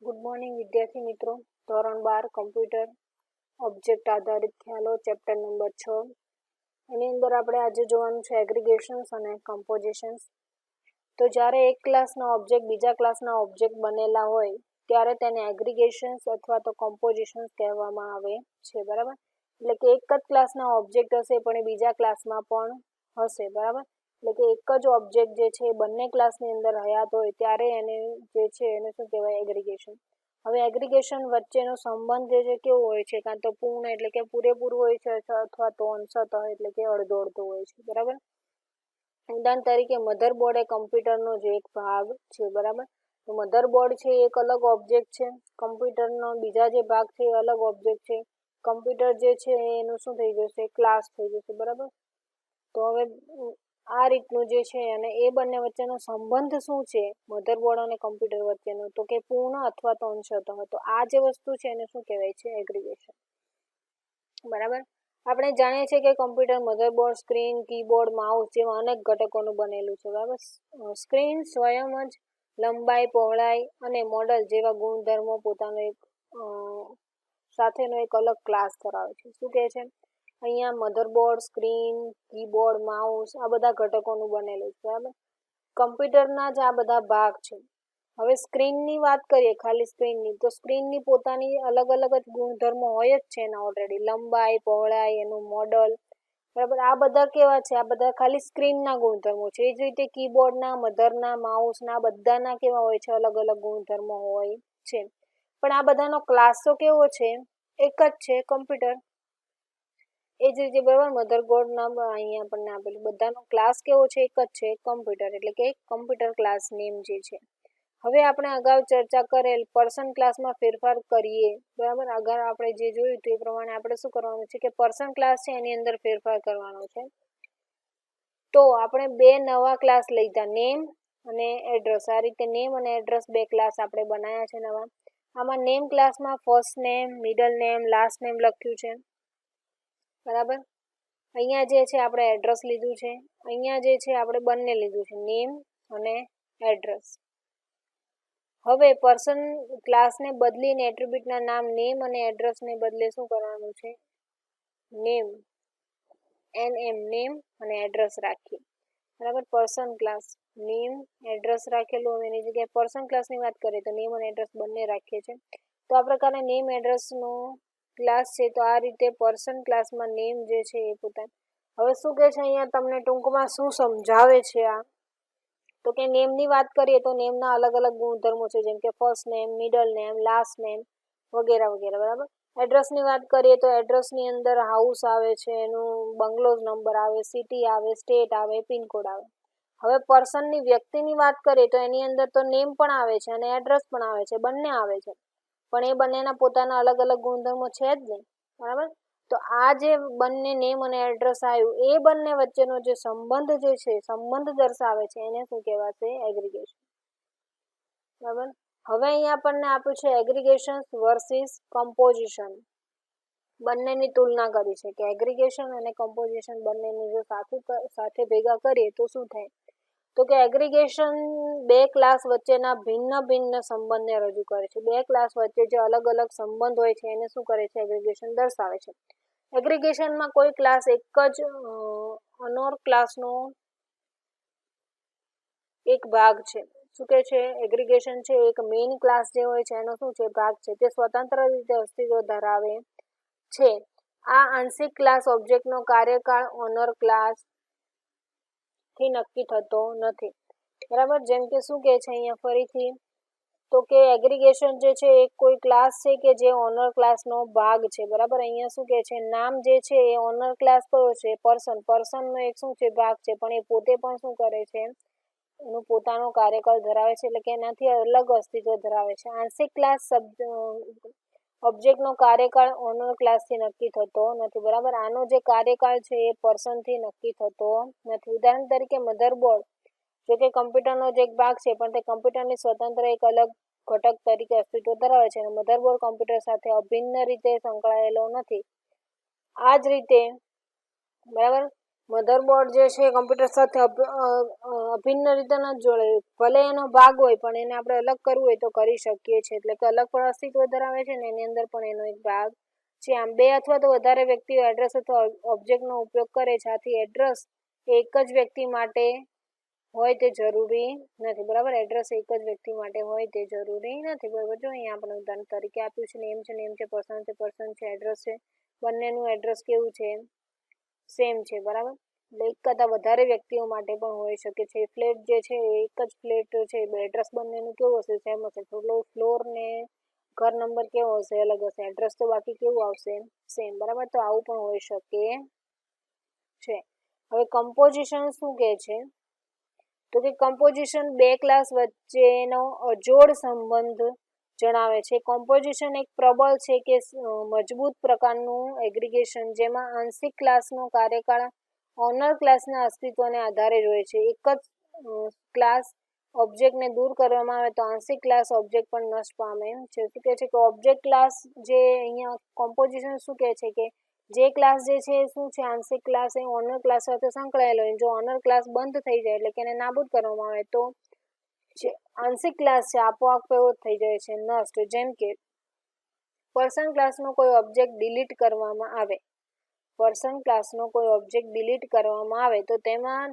Good morning વિદ્યાર્થી મિત્રો. ધોરણ 12 કમ્પ્યુટર ઓબ્જેક્ટ આધારિત ખ્યાલો ચેપ્ટર નંબર 6. એની અંદર આપણે આજે જોવાનું છે એગ્રીગેશન્સ અને કમ્પોઝિશન્સ. તો જ્યારે એક ક્લાસના ઓબ્જેક્ટ બીજા ક્લાસના ઓબ્જેક્ટ બનેલા હોય ત્યારે તેને એગ્રીગેશન્સ અથવા તો કમ્પોઝિશન્સ કહેવામાં આવે છે, બરાબર. એટલે કે એક જ ક્લાસના ઓબ્જેક્ટ હશે પણ એ બીજા ક્લાસમાં પણ હશે, બરાબર. એટલે કે એક જ ઓબ્જેક્ટ જે છે એ બંને ક્લાસની અંદર હયાત હોય ત્યારે એને જે છે એને શું કહેવાય, એગ્રીગેશન. હવે એગ્રીગેશન વચ્ચેનો સંબંધ જે છે કેવો હોય છે, કાં તો પૂર્ણ એટલે કે પૂરેપૂરું હોય છે અથવા તો અંશતઃ એટલે કે અડધો અડધો હોય છે, બરાબર. ઉદાહરણ તરીકે મધરબોર્ડ એ કમ્પ્યુટરનો જે એક ભાગ છે, બરાબર. તો મધરબોર્ડ છે એ એક અલગ ઓબ્જેક્ટ છે, કમ્પ્યુટરનો બીજા જે ભાગ છે એ અલગ ઓબ્જેક્ટ છે. કમ્પ્યુટર જે છે એનું શું થઈ જશે, ક્લાસ થઈ જશે, બરાબર. તો હવે આ રીતનું જે છે અને એ બંને વચ્ચેનો સંબંધ શું છે મધરબોર્ડ અને કમ્પ્યુટર વચ્ચેનો, તો કે પૂર્ણ અથવા તો અંશતઃ. તો આ જે વસ્તુ છે એને શું કહેવાય છે, એગ્રીગેશન, બરાબર. આપણે જાણીએ છીએ કે computer motherboard, screen, keyboard, mouse જેવા અનેક ઘટકોનું બનેલું છે, બરાબર. સ્ક્રીન સ્વયં જ લંબાઈ, પહોળાઈ અને મોડલ જેવા ગુણધર્મો પોતાનો એક સાથેનો એક અલગ ક્લાસ ધરાવે છે. શું કહે છે અહીંયા, મધરબોર્ડ, સ્ક્રીન, કીબોર્ડ, માઉસ આ બધા ઘટકોનું બનેલું છે, બરાબર. કમ્પ્યુટરના જ આ બધા ભાગ છે. હવે સ્ક્રીનની વાત કરીએ, ખાલી સ્ક્રીનની, તો સ્ક્રીનની પોતાની અલગ અલગ જ ગુણધર્મો હોય જ છે એના ઓલરેડી, લંબાઈ, પહોળાઈ, એનું મોડલ, બરાબર. આ બધા કેવા છે, આ બધા ખાલી સ્ક્રીનના ગુણધર્મો છે. એ જ રીતે કીબોર્ડના, મધરના, માઉસના બધાના કેવા હોય છે, અલગ અલગ ગુણધર્મો હોય છે. પણ આ બધાનો ક્લાસ તો કેવો છે, એક જ છે, કમ્પ્યુટર. એ જ રીતે બરાબર, મધરબોર્ડના અહીંયા આપણને આપેલું બધાનો ક્લાસ કેવો છે, એક જ છે, કમ્પ્યુટર. એટલે કે કમ્પ્યુટર ક્લાસ નેમ જે છે. હવે આપણે અગાઉ ચર્ચા કરેલ પર્સન ક્લાસમાં ફેરફાર કરીએ, બરાબર. આગળ આપણે જે જોયું હતું એ પ્રમાણે આપણે શું કરવાનું છે કે પર્સન ક્લાસ છે એની અંદર ફેરફાર કરવાનો છે. તો આપણે બે નવા ક્લાસ લીધા, નેમ અને એડ્રેસ. આ રીતે નેમ અને એડ્રેસ બે ક્લાસ આપણે બનાવ્યા છે નવા. આમાં નેમ ક્લાસમાં first name, middle name, last name લખ્યું છે, બરાબર. અહીંયા જે છે આપણે એડ્રેસ લીધું છે, અહીંયા જે છે આપણે બંને લીધું છે, નેમ અને એડ્રેસ. હવે પર્સન ક્લાસને બદલીને એટ્રીબ્યુટના નામ નેમ અને એડ્રેસને બદલે શું કરવાનું છે, નેમ, NM, નેમ અને એડ્રેસ રાખીએ, બરાબર. પર્સન ક્લાસ નેમ એડ્રેસ રાખેલું. હવે એની જગ્યાએ પર્સન ક્લાસની વાત કરીએ તો નેમ અને એડ્રેસ બંને રાખીએ છીએ. તો આ પ્રકારે નેમ એડ્રેસનો ક્લાસ છે. તો આ રીતે પર્સન ક્લાસમાં નેમ જે છે એ પોતાનું. હવે શું કહે છે અહીંયા તમને ટૂંકમાં શું સમજાવે છે આ, તો કે નેમની વાત કરીએ તો નેમના અલગ અલગ ગુણધર્મો છે, જેમ કે first name, middle name, last name વગેરે વગેરે, બરાબર. એડ્રેસની વાત કરીએ તો એડ્રેસની અંદર હાઉસ આવે છે, એનું બંગલોઝ નંબર આવે, સિટી આવે, સ્ટેટ આવે, પિનકોડ આવે. હવે પર્સનની, વ્યક્તિની વાત કરીએ તો એની અંદર તો નેમ પણ આવે છે અને એડ્રેસ પણ આવે છે, બંને આવે છે. પણ એ બંનેના પોતાના અલગ અલગ ગુણધર્મો છે જ નહીં, બરાબર. તો આ જે બંને નેમ અને એડ્રેસ આવ્યું એ બંને વચ્ચેનો જે સંબંધ જે છે, સંબંધ દર્શાવે છે, એને શું કહેવાશે, એગ્રીગેશન, બરાબર. હવે અહીંયા આપણને આપ્યું છે એગ્રીગેશન વર્સિસ કમ્પોઝિશન. બંનેની તુલના કરી છે કે એગ્રીગેશન અને કમ્પોઝિશન બંનેને જો સાથે ભેગા કરીએ તો શું થાય, તો કે એગ્રીગેશન બે ક્લાસ વચ્ચેના ભિન્ન ભિન્ન સંબંધને રજૂ કરે છે. બે ક્લાસ વચ્ચે જે અલગ અલગ સંબંધ હોય છે એને શું કરે છે, એગ્રીગેશન દર્શાવે છે. એગ્રીગેશનમાં કોઈ ક્લાસ એક જ અનોર ક્લાસનો એક ભાગ છે. શું કે છે, એગ્રીગેશન છે એક મેઇન ક્લાસ જે હોય છે એનો શું છે, ભાગ છે. તે સ્વતંત્ર રીતે અસ્તિત્વ ધરાવે છે. આ આંશિક ક્લાસ ઓબ્જેક્ટનો કાર્યકાળ ઓનર ક્લાસ થી નક્કી થતો નથી, બરાબર. જેમ કે શું કહે છે અહીંયા ફરીથી, તો કે એગ્રીગેશન જે છે એ કોઈ ક્લાસ છે કે જે ઓનર ક્લાસનો ભાગ છે, બરાબર. અહીંયા શું કહે છે, નામ જે છે એ ઓનર ક્લાસ કયો છે, પર્સન. પર્સનનો એક શું છે, ભાગ છે, પણ એ પોતે પણ શું કરે છે, એનું પોતાનો કાર્યકાળ ધરાવે છે, એટલે કે એનાથી અલગ અસ્તિત્વ ધરાવે છે. આંશિક ક્લાસ ઓબ્જેક્ટનો કાર્યકાળ ઓનર ક્લાસથી નક્કી થતો નથી, બરાબર. આનો જે કાર્યકાળ છે એ પર્સનથી નક્કી થતો નથી. ઉદાહરણ તરીકે મધરબોર્ડ, જો કે કમ્પ્યુટરનો જ એક ભાગ છે પણ તે કમ્પ્યુટરની સ્વતંત્ર એક અલગ ઘટક તરીકે અસ્તિત્વ ધરાવે છે અને મધરબોર્ડ કમ્પ્યુટર સાથે અભિન્ન રીતે સંકળાયેલો નથી. આ જ રીતે, બરાબર, મધરબોર્ડ જે છે કમ્પ્યુટર સાથે અભિન્ન રીતે ન જોડે, ભલે એનો ભાગ હોય પણ એને આપણે અલગ કરવું હોય તો કરી શકીએ છીએ, એટલે કે અલગ પણ અસ્તિત્વ ધરાવે છે ને એની અંદર પણ એનો એક ભાગ છે. આમ બે અથવા તો વધારે વ્યક્તિઓ એડ્રેસ અથવા ઓબ્જેક્ટનો ઉપયોગ કરે છે, આથી એડ્રેસ એક જ વ્યક્તિ માટે હોય તે જરૂરી નથી, બરાબર. એડ્રેસ એક જ વ્યક્તિ માટે હોય તે જરૂરી નથી, બરાબર. જો અહીંયા આપણે ઉદાહરણ તરીકે આપ્યું છે, નેમ છે, પર્સન છે, એડ્રેસ છે, બંનેનું એડ્રેસ કેવું છે, સેમ છે, બરાબર. એટલે એક કરતાં વધારે વ્યક્તિઓ માટે પણ હોઈ શકે છે. ફ્લેટ જે છે એક જ ફ્લેટ છે, એડ્રેસ બંનેનું કેવું હશે, સેમ હશે. ફ્લોર ને ઘર નંબર કેવો હશે, અલગ હશે. એડ્રેસ તો બાકી કેવું આવશે, સેમ, બરાબર. તો આવું પણ હોઈ શકે છે. હવે કમ્પોઝિશન શું કહે છે, તો કે કમ્પોઝિશન બે ક્લાસ વચ્ચેનો અજોડ સંબંધ જણાવે છે. કમ્પોઝિશન એક પ્રબળ છે કે મજબૂત પ્રકારનું એગ્રીગેશન, જેમાં આંશિક ક્લાસનો કાર્યકાળ ઓનર ક્લાસના અસ્તિત્વને આધારે જ હોય છે. એક જ ક્લાસ ઓબ્જેક્ટને દૂર કરવામાં આવે તો આંશિક ક્લાસ ઓબ્જેક્ટ પણ નષ્ટ પામે છે. શું કહે છે કે ઓબ્જેક્ટ ક્લાસ જે અહીંયા કમ્પોઝિશન શું કહે છે કે જે ક્લાસ જે છે એ શું છે, આંશિક ક્લાસ એ ઓનર ક્લાસ સાથે સંકળાયેલો હોય. જો ઓનર ક્લાસ બંધ થઈ જાય એટલે કે એને નાબૂદ કરવામાં આવે તો જે આંશિક ક્લાસ છે આપોઆપ એવો થઈ જાય છે, નષ્ટ. જેમ કે પર્સન ક્લાસનો કોઈ ઓબ્જેક્ટ ડિલીટ કરવામાં આવે, પર્સન ક્લાસનો કોઈ ઓબ્જેક્ટ ડિલીટ કરવામાં આવે તો તેમાં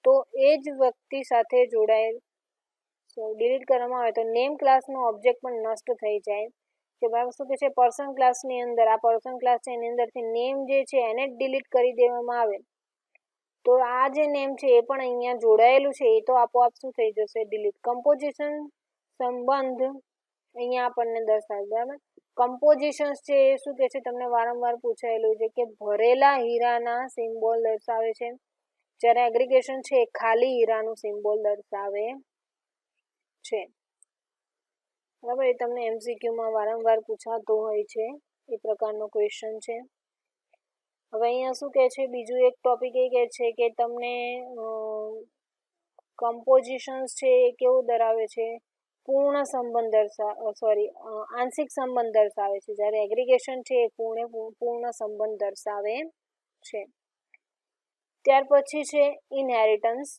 તો એ જ વ્યક્તિ સાથે જોડાયેલ ડિલીટ કરવામાં આવે તો નેમ ક્લાસનો ઓબ્જેક્ટ પણ નષ્ટ થઈ જાય કે બરાબર. શું કે છે, પર્સન ક્લાસની અંદર આ પર્સન ક્લાસ છે એની અંદરથી નેમ જે છે એને જ ડિલીટ કરી દેવામાં આવે તો આ જે નેમ છે એ પણ અહીંયા જોડાયેલું છે એ તો આપોઆપ શું થઈ જશે, ડિલીટ. કમ્પોઝિશન સંબંધ અહીંયા આપણને દર્શાવે, બરાબર. કમ્પોઝિશન્સ છે એ શું કહે છે, તમને વારંવાર પૂછાયેલું છે કે ભરેલા હીરાના સિમ્બોલ દર્શાવે છે, જ્યારે એગ્રીગેશન છે એ ખાલી હીરાનું સિમ્બોલ દર્શાવે છે, બરાબર. એ તમને MCQમાં વારંવાર પૂછાતો હોય છે, એ પ્રકારનો ક્વેશ્ચન છે. હવે અહીંયા શું કહે છે, બીજું એક ટોપિક એ કહે છે કે તમને કમ્પોઝિશન્સ છે એ કેવું ધરાવે છે, પૂર્ણ સંબંધ આંશિક સંબંધ દર્શાવે છે, જ્યારે એગ્રીગેશન છે એ પૂર્ણ સંબંધ દર્શાવે છે. ત્યાર પછી છે ઇનહેરિટન્સ.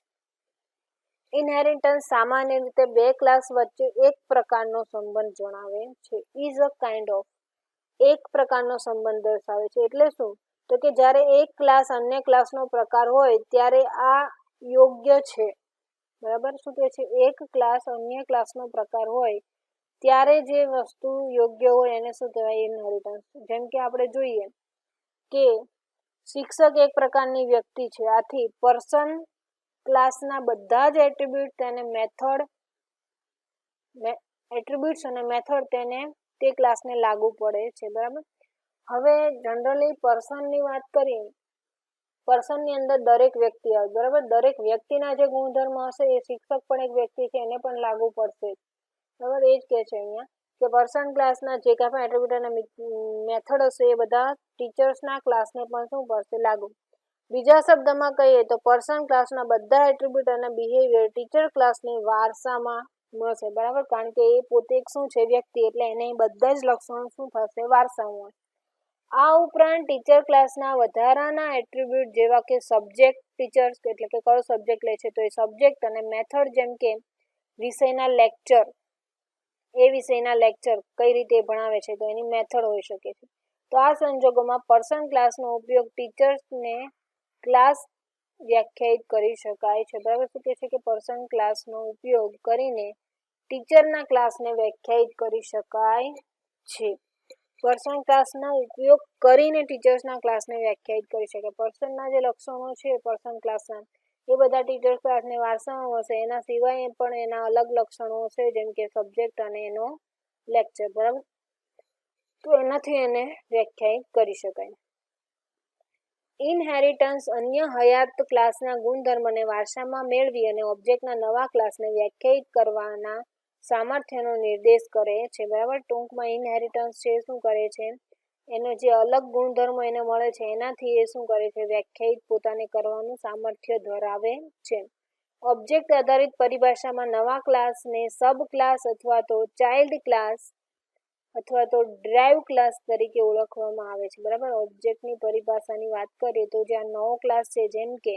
ઇનહેરિટન્સ સામાન્ય રીતે બે ક્લાસ વચ્ચે એક પ્રકારનો સંબંધ જણાવે છે. ઇઝ અ કાઇન્ડ ઓફ, એક પ્રકારનો સંબંધ દર્શાવે છે. એટલે શું, તો કે જ્યારે એક ક્લાસ અન્ય ક્લાસનો પ્રકાર હોય ત્યારે આ યોગ્ય છે, બરાબર. શું કહે છે, એક ક્લાસ અન્ય ક્લાસનો પ્રકાર હોય ત્યારે જે વસ્તુ યોગ્ય હોય એને શું કહેવાય, ઇનહેરિટન્સ. જેમ કે આપણે જોઈએ કે શિક્ષક એક પ્રકારની વ્યક્તિ છે, આથી પર્સન ક્લાસના બધા જ એટ્રીબ્યુટ્સ અને મેથડ તેને તે ક્લાસને લાગુ પડે છે, બરાબર. હવે જનરલી પર્સનની વાત કરીએ, પર્સનની અંદર દરેક વ્યક્તિ આવે, બરાબર. દરેક વ્યક્તિના જે ગુણધર્મ હશે એ શિક્ષક પણ એક વ્યક્તિ છે એને પણ લાગુ પડશે, બરાબર. એ જ કહે છે અહીંયા કે પર્સન ક્લાસના જે કાંઈ પણ એટ્રીબ્યુટ અને મેથડ હશે એ બધા ટીચર્સના ક્લાસને પણ શું પડશે, લાગુ. બીજા શબ્દમાં કહીએ તો પર્સન ક્લાસના બધા એટ્રીબ્યુટ અને બિહેવિયર ટીચર ક્લાસને વારસામાં મળશે, બરાબર. કારણ કે એ પોતે એક શું છે, વ્યક્તિ, એટલે એને બધા જ લક્ષણો શું થશે, વારસામાં. આ ઉપરાંત ટીચર ક્લાસના વધારાના એટ્રીબ્યુટ જેવા કે સબ્જેક્ટ ટીચર્સ, એટલે કે કયો સબ્જેક્ટ લે છે તો એ સબ્જેક્ટ, અને મેથડ જેમ કે વિષયના લેક્ચર, એ વિષયના લેક્ચર કઈ રીતે ભણાવે છે તો એની મેથડ હોઈ શકે છે. તો આ સંજોગોમાં પર્સન ક્લાસનો ઉપયોગ ટીચર્સને ક્લાસ વ્યાખ્યાયિત કરી શકાય છે, બરાબર. શું કહે છે કે પર્સન ક્લાસનો ઉપયોગ કરીને ટીચરના ક્લાસને વ્યાખ્યાયિત કરી શકાય છે. પર્સન ક્લાસનો ઉપયોગ કરીને ટીચર્સના ક્લાસને વ્યાખ્યાયિત કરી શકાય. પર્સનના જે લક્ષણો છે પર્સન ક્લાસના એ બધા ટીચર ક્લાસને વારસામાં હશે, એના સિવાય પણ એના અલગ લક્ષણો છે, જેમ કે સબ્જેક્ટ અને એનો લેક્ચર, બરાબર. તો એનાથી એને વ્યાખ્યાયિત કરી શકાય. ઇનહેરિટન્સ અન્ય હયાત ક્લાસના ગુણધર્મને વારસામાં મેળવી અને ઓબ્જેક્ટના નવા ક્લાસને વ્યાખ્યાયિત કરવાના સામર્થ્યનો નિર્દેશ કરે છે, બરાબર. ટૂંકમાં ઇનહેરિટન્સ છે શું કરે છે, એનો જે અલગ ગુણધર્મો એને મળે છે એનાથી એ શું કરે છે, વ્યાખ્યાયિત પોતાને કરવાનું સામર્થ્ય ધરાવે છે. ઓબ્જેક્ટ આધારિત પરિભાષામાં નવા ક્લાસને સબ ક્લાસ અથવા તો ચાઇલ્ડ ક્લાસ અથવા તો ડ્રાઈવ ક્લાસ તરીકે ઓળખવામાં આવે છે, બરાબર. ઓબ્જેક્ટની પરિભાષાની વાત કરીએ તો જે આ નવો ક્લાસ છે, જેમ કે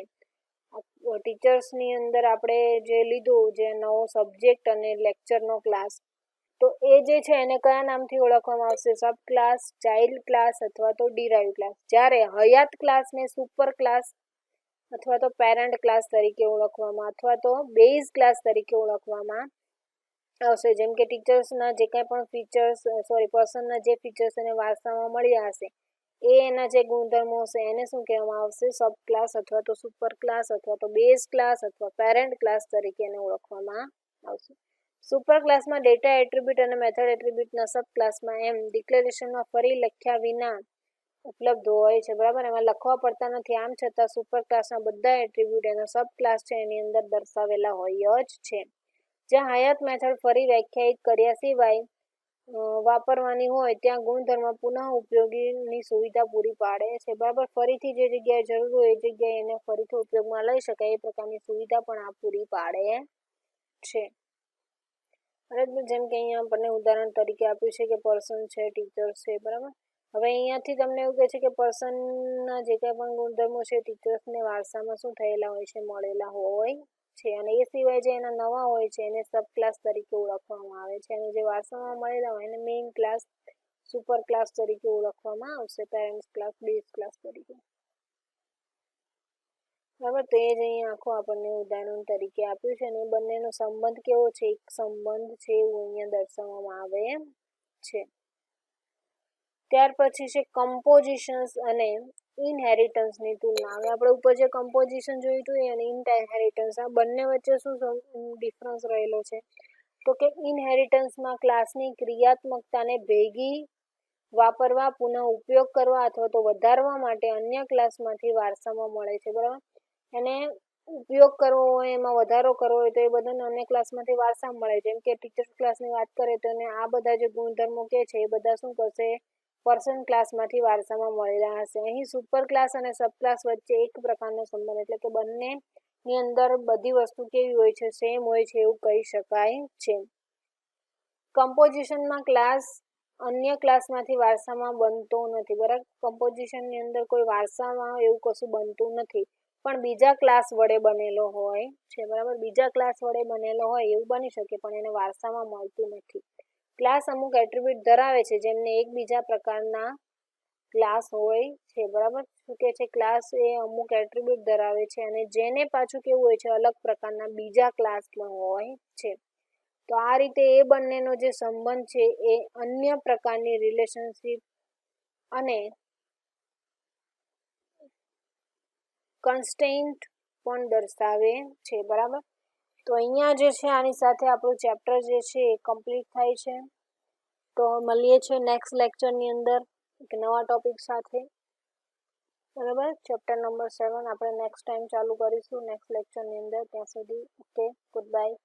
ટીચર્સની અંદર આપણે જે લીધું, જે નવો સબ્જેક્ટ અને લેક્ચરનો ક્લાસ, તો એ જે છે એને કયા નામથી ઓળખવામાં આવશે? સબ ક્લાસ, ચાઇલ્ડ ક્લાસ અથવા તો ડિરાઇવ ક્લાસ. જ્યારે હયાત ક્લાસને સુપર ક્લાસ અથવા તો પેરેન્ટ ક્લાસ તરીકે ઓળખવામાં અથવા તો બેઝ ક્લાસ તરીકે ઓળખવામાં આવશે. જેમ કે ટીચર્સના જે કાંઈ પણ ફીચર્સ પર્સનના જે ફીચર્સ એને વારસામાં મળ્યા હશે, એ એના જે ગુણધર્મો હશે એને શું કહેવામાં આવશે? સબ ક્લાસ અથવા તો સુપર ક્લાસ અથવા તો બેઝ ક્લાસ અથવા પેરેન્ટ ક્લાસ તરીકે એને ઓળખવામાં આવશે. સુપર ક્લાસમાં ડેટા એટ્રીબ્યુટ અને મેથડ એટ્રીબ્યુટના સબ ક્લાસમાં એમ ડિક્લેરેશનમાં ફરી લખ્યા વિના ઉપલબ્ધ હોય છે, બરાબર. એમાં લખવા પડતા નથી, આમ છતાં સુપર ક્લાસના બધા એટ્રીબ્યુટ એનો સબ ક્લાસ છે એની અંદર દર્શાવેલા હોય જ છે. જ્યાં હયાત મેથડ ફરી વ્યાખ્યાયિત કર્યા સિવાય વાપરવાની હોય ત્યાં ગુણધર્મ પુનઃ ઉપયોગીની સુવિધા પૂરી પાડે છે, બરાબર. ફરીથી જે જગ્યાએ જરૂર હોય એ જગ્યાએ એને ફરીથી ઉપયોગમાં લઈ શકાય એ પ્રકારની સુવિધા પણ આ પૂરી પાડે છે. બરાબર. જેમ કે અહીંયા આપણને ઉદાહરણ તરીકે આપ્યું છે કે પર્સન છે, ટીચર છે, બરાબર. હવે અહીંયાથી તમને એવું કહે છે કે પર્સનના જે કાંઈ પણ ગુણધર્મો છે ટીચર્સને વારસામાં શું થયેલા હોય છે? મળેલા હોય છે. અને એ સિવાય જે એના નવા હોય છે એને સબ ક્લાસ તરીકે ઓળખવામાં આવે છે, અને જે વારસામાં મળેલા હોય એને મેઇન ક્લાસ, સુપર ક્લાસ તરીકે ઓળખવામાં આવશે, પેરેન્ટ્સ ક્લાસ, બેઝ ક્લાસ તરીકે, બરાબર. તો એ જ અહીંયા આખું આપણને ઉદાહરણ તરીકે આપ્યું છે, અને એ બંનેનો સંબંધ કેવો છે? એક સંબંધ છે એવું અહીંયા દર્શાવવામાં આવે છે. ત્યાર પછી છે કમ્પોઝિશન્સ અને ઇનહેરિટન્સની તુલના. હવે આપણે ઉપર જે કમ્પોઝિશન જોયું હતું અને ઇનહેરિટન્સ, આ બંને વચ્ચે શું ડિફરન્સ રહેલો છે? તો કે ઇનહેરિટન્સમાં ક્લાસની ક્રિયાત્મકતાને ભેગી વાપરવા, પુનઃ ઉપયોગ કરવા અથવા તો વધારવા માટે અન્ય ક્લાસમાંથી વારસામાં મળે છે, બરાબર. એને ઉપયોગ કરવો હોય, એમાં વધારો કરવો હોય તો એ બધાને અન્ય ક્લાસમાંથી વારસામાં મળે. જેમ કે ટીચર્સ ક્લાસની વાત કરીએ તો એને આ બધા જે ગુણધર્મો કે છે એ બધા શું કરશે? પર્સન ક્લાસમાંથી વારસામાં મળેલા હશે. અહીં સુપર ક્લાસ અને સબ ક્લાસ વચ્ચે એક પ્રકારનો સંબંધ, એટલે કે બંનેની અંદર બધી વસ્તુ કેવી હોય છે? સેમ હોય છે એવું કહી શકાય છે. કમ્પોઝિશનમાં ક્લાસ અન્ય ક્લાસમાંથી વારસામાં બનતો નથી, બરાબર. કમ્પોઝિશનની અંદર કોઈ વારસામાં એવું કશું બનતું નથી, પણ બીજા ક્લાસ વડે બનેલો હોય છે, બરાબર. બીજા ક્લાસ વડે બનેલો હોય એવું બની શકે, પણ એને વારસામાં મળતું નથી. ક્લાસ અમુક એટ્રીબ્યુટ ધરાવે છે જેમને એકબીજા પ્રકારના ક્લાસ હોય છે, બરાબર. શું કે છે? ક્લાસ એ અમુક એટ્રીબ્યુટ ધરાવે છે અને જેને પાછું કેવું હોય છે? અલગ પ્રકારના બીજા ક્લાસમાં હોય છે. તો આ રીતે એ બંનેનો જે સંબંધ છે એ અન્ય પ્રકારની રિલેશનશિપ અને કન્સ્ટ્રેન્ટ પણ દર્શાવે છે, બરાબર. તો અહીંયા જે છે આની સાથે આપણું ચેપ્ટર જે છે એ કમ્પ્લીટ થાય છે. તો મળીએ છીએ નેક્સ્ટ લેક્ચરની અંદર એક નવા ટોપિક સાથે, બરાબર. ચેપ્ટર નંબર 7 આપણે નેક્સ્ટ ટાઈમ ચાલુ કરીશું નેક્સ્ટ લેક્ચરની અંદર. ત્યાં સુધી ઓકે, ગુડ બાય.